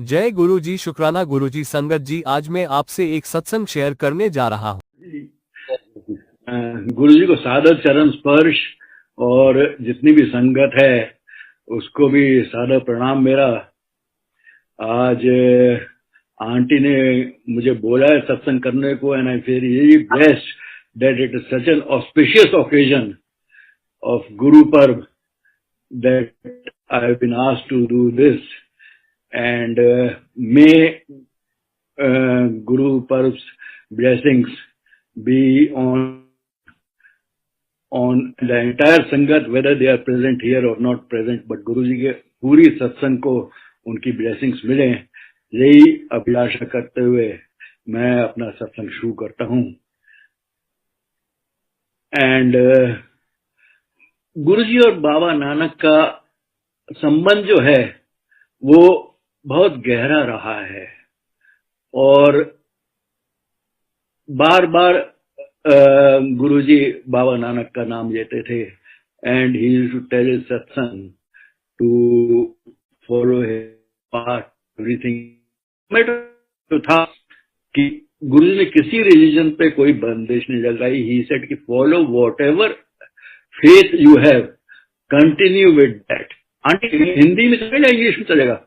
जय गुरु जी, शुक्राना गुरु जी। संगत जी, आज मैं आपसे एक सत्संग शेयर करने जा रहा हूँ। गुरु जी को सादर चरण स्पर्श और जितनी भी संगत है उसको भी सादर प्रणाम मेरा। आज आंटी ने मुझे बोला है सत्संग करने को, and I feel really blessed that it is such an auspicious occasion of Guru Parv that I have been asked to do this, and may Guru Parv's blessings be on the entire Sangat, whether they are present here or not present, but Guru जी के पूरी सत्संग को उनकी blessings मिले, यही अभिलाषा करते हुए मैं अपना सत्संग शुरू करता हूँ। एंड गुरु जी और बाबा नानक का संबंध जो है वो बहुत गहरा रहा है और बार बार गुरुजी बाबा नानक का नाम लेते थे, and he used to tell his satsang to follow his path everything. तो था कि गुरुजी ने किसी रिलीजन पे कोई बंदिश नहीं लगाई। ही सेड कि follow whatever faith you have, continue with that. Aunty Hindi में चलेगा, इंग्लिश में चलेगा?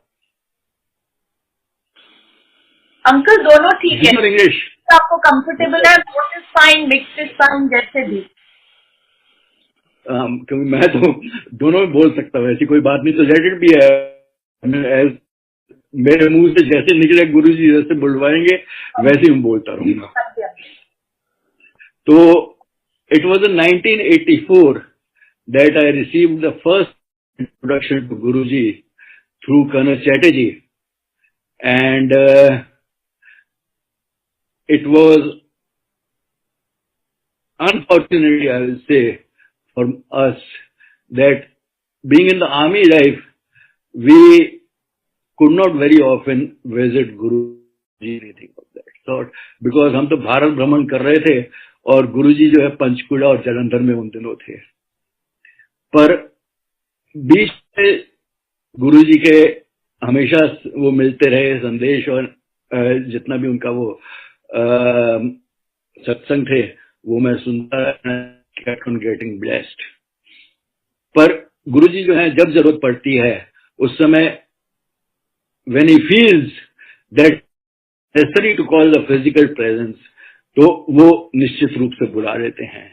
अंकल दोनों ठीक है, इंग्लिश आपको कंफर्टेबल है? Both is fine, mix is fine, जैसे भी। क्योंकि मैं तो दोनों में बोल सकता हूँ, ऐसी कोई बात नहीं। तो लेट इट बी है, मेरे मुंह से जैसे निकले गुरु जी जैसे बुलवाएंगे वैसे ही मैं बोलता रहूंगा। तो it was in 1984 that I received the first introduction to guru ji through colonel Chatterjee, and it was unfortunately, I will say, for us that being in the army life, we could not very often visit Guruji, anything of that sort, because हम तो भारत भ्रमण कर रहे थे और गुरुजी जो है पंचकुला और जालंधर में उन दिनों थे। पर बीच में गुरुजी के हमेशा वो मिलते रहे संदेश, और जितना भी उनका वो सत्संग थे वो मैं सुनता, kept on getting blessed। पर गुरुजी जो है जब जरूरत पड़ती है उस समय when he feels that necessary to call the physical presence, तो वो निश्चित रूप से बुला लेते हैं।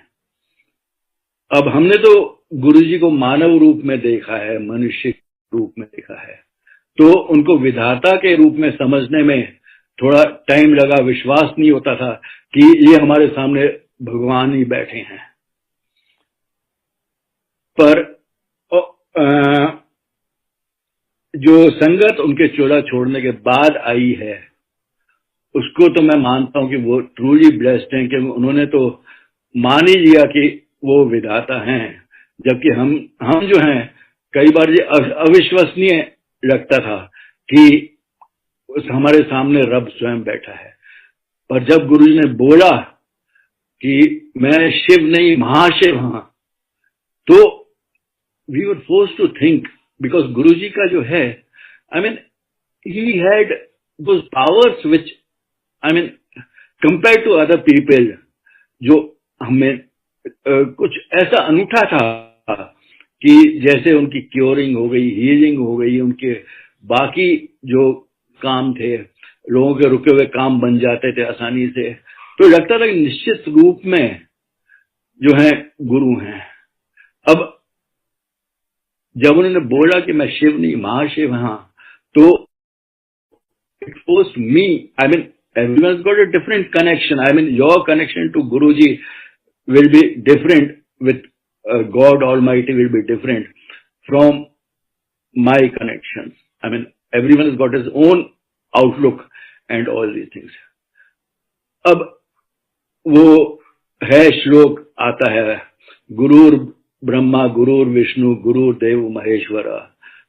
अब हमने तो गुरुजी को मानव रूप में देखा है, मनुष्य रूप में देखा है, तो उनको विधाता के रूप में समझने में थोड़ा टाइम लगा। विश्वास नहीं होता था कि ये हमारे सामने भगवान ही बैठे हैं। पर जो संगत उनके चोला छोड़ने के बाद आई है उसको तो मैं मानता हूं कि वो ट्रूली ब्लेस्ड हैं, कि उन्होंने तो मान ही लिया कि वो विधाता हैं, जबकि हम जो हैं कई बार ये अविश्वसनीय लगता था कि हमारे सामने रब स्वयं बैठा है। पर जब गुरुजी ने बोला कि मैं शिव नहीं महाशिव हाँ, तो we were forced to think, because Guruji का जो है, I mean he had those powers which, I mean compare to other people, जो हमें कुछ ऐसा अनूठा था कि जैसे उनकी क्योरिंग हो गई, हीलिंग हो गई, उनके बाकी जो काम थे, लोगों के रुके हुए काम बन जाते थे आसानी से। तो लगता था कि निश्चित रूप में जो है गुरु हैं। अब जब उन्होंने बोला कि मैं शिव नहीं महाशिव हाँ, तो it forced me, I mean everyone has got a different connection. I mean, your connection to Guruji will be different with God Almighty, will be different from my connections. I mean, everyone has got his own outlook and all these things. अब वो है श्लोक आता है, गुरुर ब्रह्मा गुरुर विष्णु गुरुर देव महेश्वरा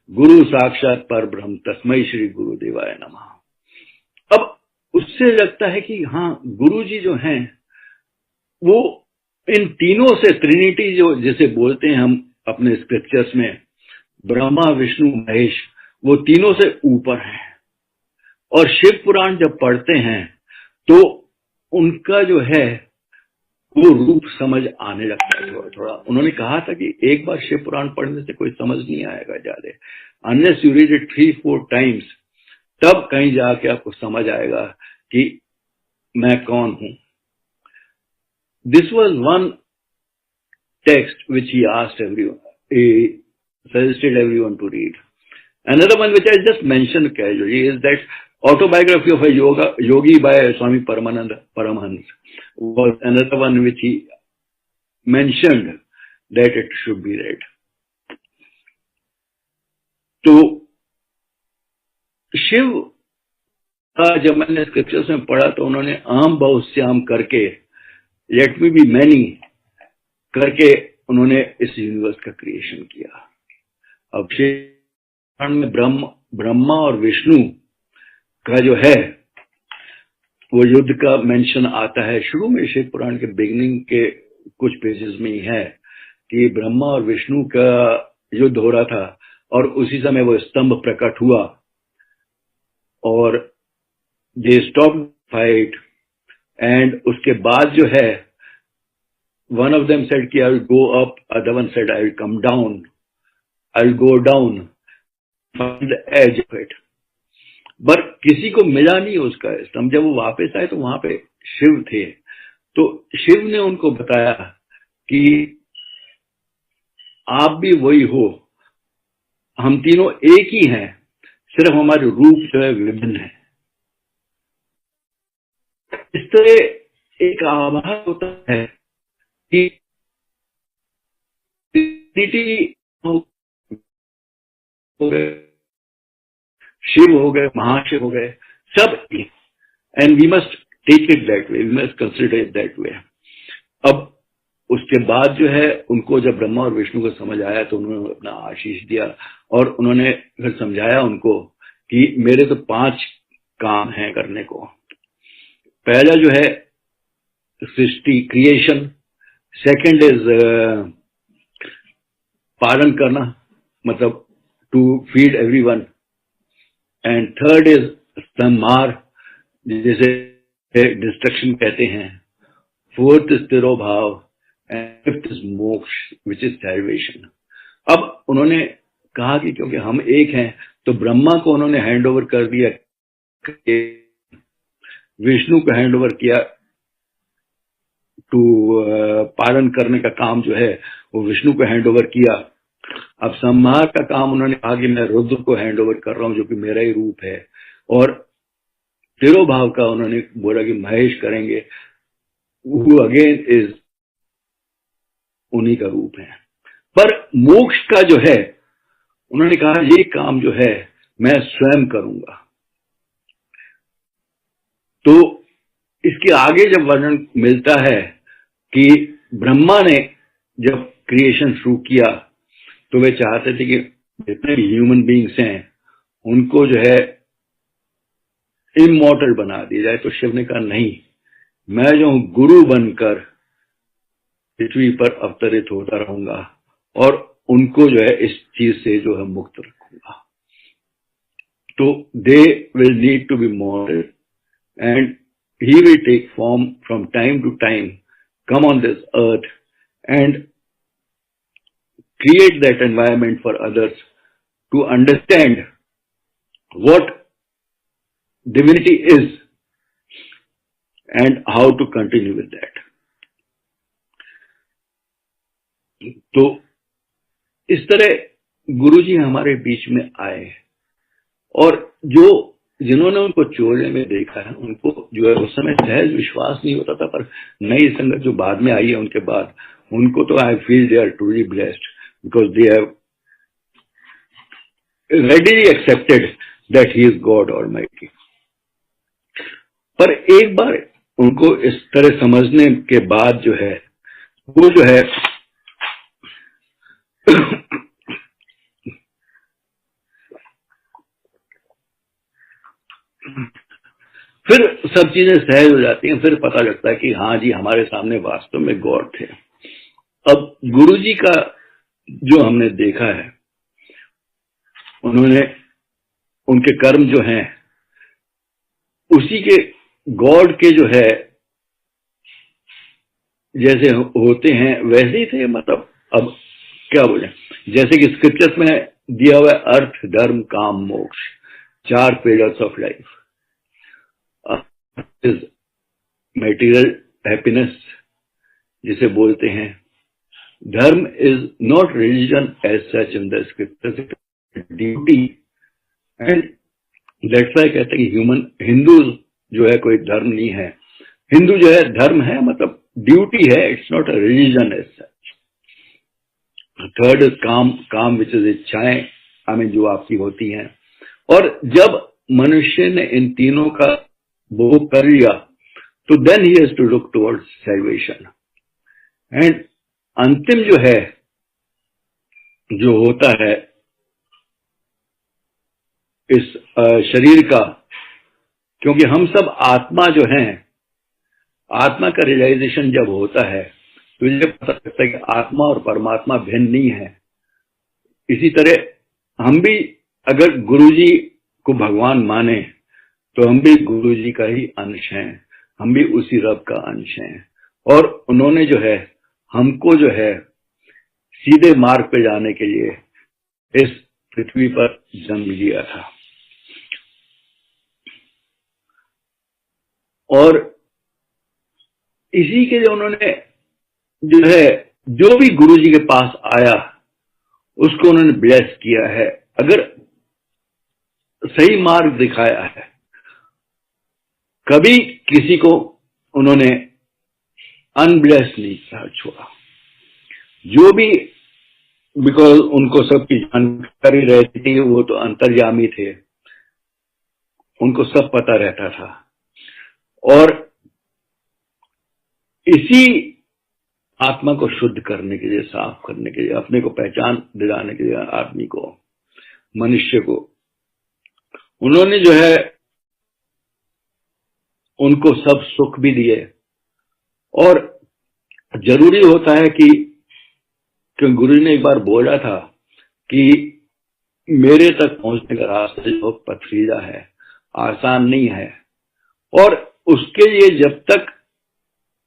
गुरु साक्षात परब्रह्म तस्मै श्री गुरुदेवाय नमः। अब उससे लगता है कि हाँ, गुरुजी जो हैं वो इन तीनों से, ट्रिनिटी जो जिसे बोलते हैं हम अपने स्क्रिप्चर्स में, ब्रह्मा विष्णु महेश, वो तीनों से ऊपर हैं। और शिव पुराण जब पढ़ते हैं तो उनका जो है वो रूप समझ आने लगता है थोड़ा थोड़ा। उन्होंने कहा था कि एक बार शिव पुराण पढ़ने से कोई समझ नहीं आएगा ज्यादा, unless you read it 3-4 times, तब कहीं जाके आपको समझ आएगा कि मैं कौन हूं। This was one text which he asked everyone, he suggested everyone to read. Another one which I just mentioned casually is that autobiography of a yogi by Swami Paramahans was another one which he mentioned that it should be read. तो शिव का जब मैंने scriptures में पढ़ा तो उन्होंने आम बहुत श्याम करके, लेट मी बी मैनी करके उन्होंने इस यूनिवर्स का क्रिएशन किया। अब शिव में ब्रह्मा और विष्णु का जो है वो युद्ध का मेंशन आता है शुरू में, शिव पुराण के बिगिनिंग के कुछ पेजेस में ही है कि ब्रह्मा और विष्णु का युद्ध हो रहा था और उसी समय वो स्तंभ प्रकट हुआ और दे स्टॉप फाइट। एंड उसके बाद जो है one of them said कि I will go up, other one said I will come down, I will go down, find the edge of it. पर किसी को मिला नहीं उसका स्तंभ। जब वो वापस आए तो वहां पे शिव थे, तो शिव ने उनको बताया कि आप भी वही हो, हम तीनों एक ही हैं, सिर्फ हमारे रूप जो है विभिन्न है। इस तरह एक आभास होता है कि हो गए, शिव हो गए, महाशिव हो गए, सब, and we must take it that way, we must consider it that way. अब उसके बाद जो है उनको जब ब्रह्मा और विष्णु को समझ आया तो उन्होंने अपना आशीष दिया और उन्होंने फिर समझाया उनको कि मेरे तो 5 काम हैं करने को। पहला जो है सृष्टि, क्रिएशन, सेकंड इज पालन करना, मतलब to feed everyone, and third is संहार, जिसे डिस्ट्रक्शन कहते हैं, फोर्थ इज तिरोभाव, and fifth is moksha which is salvation. अब उन्होंने कहा कि क्योंकि हम एक हैं तो ब्रह्मा को उन्होंने हैंड ओवर कर दिया, विष्णु को हैंड ओवर किया टू पालन करने का काम जो है वो विष्णु को हैंड ओवर किया। अब संहार का काम उन्होंने कहा कि मैं रुद्र को हैंड ओवर कर रहा हूं जो कि मेरा ही रूप है, और तिरोभाव का उन्होंने बोला कि महेश करेंगे, वो अगेन इज उन्हीं का रूप है। पर मोक्ष का जो है उन्होंने कहा ये काम जो है मैं स्वयं करूंगा। तो इसके आगे जब वर्णन मिलता है कि ब्रह्मा ने जब क्रिएशन शुरू किया तो वे चाहते थे कि जितने भी ह्यूमन बीइंग्स हैं उनको जो है इमॉर्टल बना दिया जाए। तो शिव ने कहा नहीं, मैं जो हूं गुरु बनकर पृथ्वी पर अवतरित होता रहूंगा और उनको जो है इस चीज से जो है मुक्त रखूंगा। तो they will need to be mortal and he will take form from time to time, come on this earth and create that environment for others to understand what divinity is and how to continue with that. तो इस तरह गुरुजी हमारे बीच में आए और जिन्होंने उनको चोले में देखा है उनको जो है उस समय सहज विश्वास नहीं होता था, पर नई संगत जो बाद में आई है उनके बाद उनको तो I feel they are truly blessed because they have readily accepted that he is God Almighty. पर एक बार उनको इस तरह समझने के बाद जो है वो जो है फिर सब चीजें सहज हो जाती हैं। फिर पता लगता है कि हाँ जी हमारे सामने वास्तव में गॉड थे। अब गुरुजी का जो हमने देखा है, उन्होंने उनके कर्म जो हैं उसी के गॉड के जो है जैसे होते हैं वैसे ही थे। मतलब अब क्या बोले, जैसे कि स्क्रिप्चर्स में दिया हुआ है अर्थ, धर्म, kama, moksha, 4 pillars of life. Is material happiness जिसे बोलते हैं। Dharma is not religion as such in the scriptures, duty. And that's why कहते हैं कि ह्यूमन, हिंदू जो है कोई धर्म नहीं है। हिंदू जो है धर्म है, मतलब ड्यूटी है, it's not a religion as such. Third is kama, kama which is इच्छाएं, हमें जो आपकी होती हैं। और जब मनुष्य ने इन तीनों का भोग कर लिया तो then he has to look towards salvation. And अंतिम जो है, जो होता है इस शरीर का, क्योंकि हम सब आत्मा जो हैं, आत्मा का रियलाइजेशन जब होता है तो ये पता लगता है कि आत्मा और परमात्मा भिन्न नहीं है। इसी तरह हम भी अगर गुरुजी को भगवान माने तो हम भी गुरुजी का ही अंश हैं, हम भी उसी रब का अंश हैं। और उन्होंने जो है हमको जो है सीधे मार्ग पे जाने के लिए इस पृथ्वी पर जन्म लिया था। और इसी के लिए उन्होंने जो है, जो भी गुरुजी के पास आया उसको उन्होंने ब्लेस किया है, अगर सही मार्ग दिखाया है। कभी किसी को उन्होंने अनब्लेस नहीं छोड़ा। जो भी, बिकॉज उनको सबकी जानकारी रहती थी, वो तो अंतर्यामी थे, उनको सब पता रहता था। और इसी आत्मा को शुद्ध करने के लिए, साफ करने के लिए, अपने को पहचान दिलाने के लिए आदमी को, मनुष्य को उन्होंने जो है उनको सब सुख भी दिए। और जरूरी होता है कि क्योंकि गुरु ने एक बार बोला था कि मेरे तक पहुंचने का रास्ता जो पथरीला है, आसान नहीं है। और उसके लिए जब तक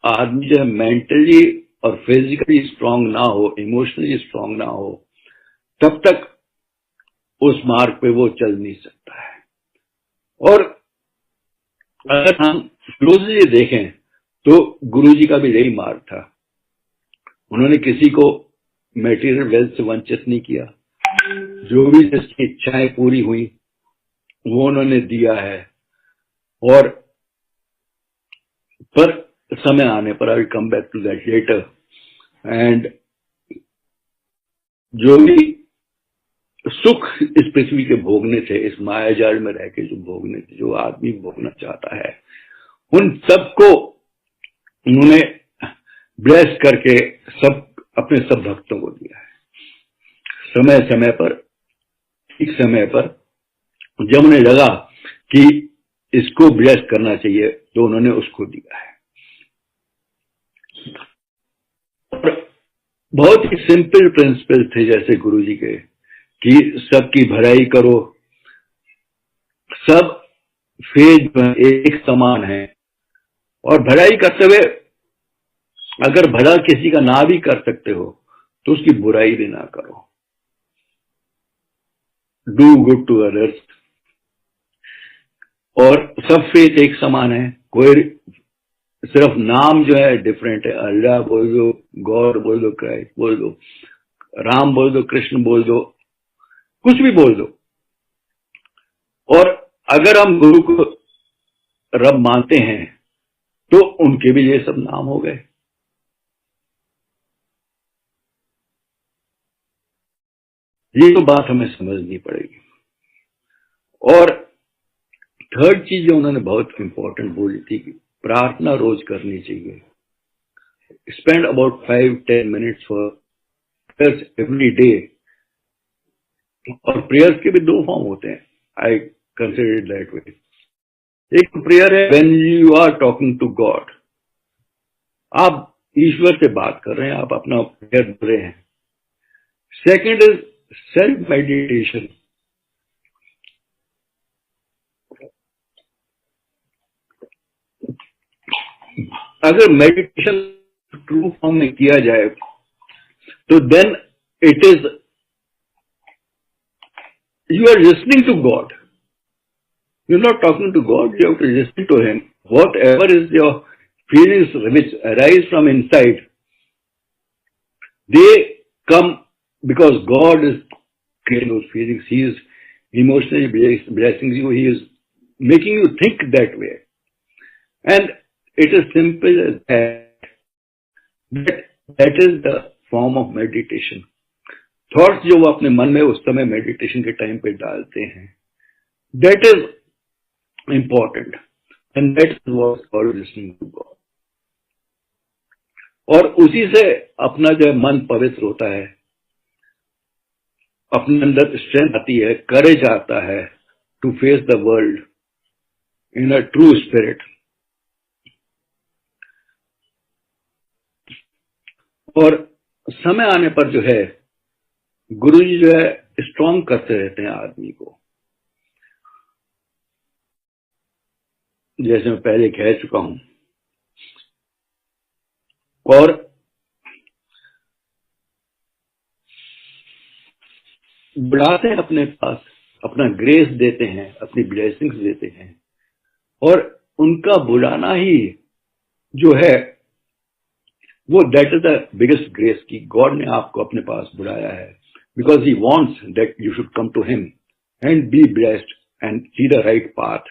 आदमी जो है मेंटली और फिजिकली स्ट्रांग ना हो, इमोशनली स्ट्रांग ना हो, तब तक उस मार्ग पे वो चल नहीं सकता है। और अगर हम क्लोजली देखें तो गुरुजी का भी यही मार्ग था। उन्होंने किसी को मेटीरियल वेल्थ से वंचित नहीं किया। जो भी जिसकी इच्छाएं पूरी हुई वो उन्होंने दिया है। और पर समय आने पर, I will come back to that later, and जो भी सुख इस पृथ्वी के भोगने थे, इस मायाजाल में रह के जो भोगने थे, जो आदमी भोगना चाहता है, उन सबको उन्होंने ब्लेस करके सब अपने सब भक्तों को दिया है। समय समय पर, ठीक समय पर जब उन्हें लगा कि इसको ब्लेस करना चाहिए तो उन्होंने उसको दिया है। और बहुत ही सिंपल प्रिंसिपल थे जैसे गुरुजी के, कि सबकी भलाई करो, सब फेज एक समान है। और भलाई करते हुए अगर भला किसी का ना भी कर सकते हो तो उसकी बुराई भी ना करो। Do good to others. और सब फेथ एक समान है, कोई सिर्फ नाम जो है डिफरेंट है। अल्लाह बोल दो, गॉड बोल दो, क्राइस्ट बोल दो, राम बोल दो, कृष्ण बोल दो, कुछ भी बोल दो। और अगर हम गुरु को रब मानते हैं तो उनके भी ये सब नाम हो गए। ये तो बात हमें समझनी पड़ेगी। और थर्ड चीज जो उन्होंने बहुत इंपॉर्टेंट बोली थी कि प्रार्थना रोज करनी चाहिए। Spend about 5-10 minutes for prayers every day. और प्रेयर्स के भी 2 फॉर्म होते हैं, I consider it that way. एक प्रेयर है when you are talking to God, आप ईश्वर से बात कर रहे हैं, आप अपना प्रेयर कर रहे हैं। Second is self meditation. अगर मेडिटेशन ट्रू फॉर्म में किया जाए तो then it is you are listening to God. You're not talking to God, you have to listen to Him. Whatever is your feelings which arise from inside, they come because God is creating those feelings. He is emotionally blessing you. He is making you think that way. And it is simple as that. That is the form of meditation. Thoughts जो वो अपने मन में उस समय meditation के time पे डालते हैं, that is important and that is what called listening to God. और उसी से अपना जो मन पवित्र होता है, अपने अंदर स्ट्रेंथ आती है, करेज आता है to face the world in a true spirit. और समय आने पर जो है गुरुजी जो है स्ट्रांग करते रहते हैं आदमी को। जैसे मैं पहले कह चुका हूं, और बुलाते हैं अपने पास, अपना ग्रेस देते हैं, अपनी ब्लेसिंग्स देते हैं। और उनका बुलाना ही जो है वो that is the biggest grace की गॉड ने आपको अपने पास बुलाया है, because He wants that you should come to Him and be blessed and see the right path.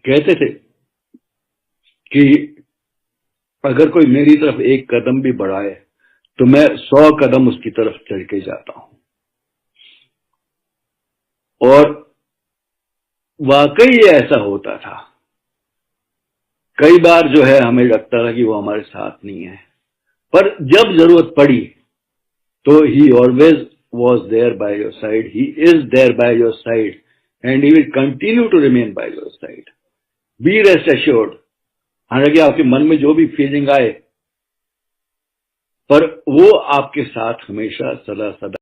कहते थे कि अगर कोई मेरी तरफ एक कदम भी बढ़ाए तो मैं 100 कदम उसकी तरफ चल के जाता हूं। और वाकई ऐसा होता था। कई बार जो है हमें लगता था कि वो हमारे साथ नहीं है, पर जब जरूरत पड़ी तो he always was there by your side. He is there by your side and he will continue to remain by your side. Be rest assured. हालांकि आपके मन में जो भी फीलिंग आए, पर वो आपके साथ हमेशा सदा सदा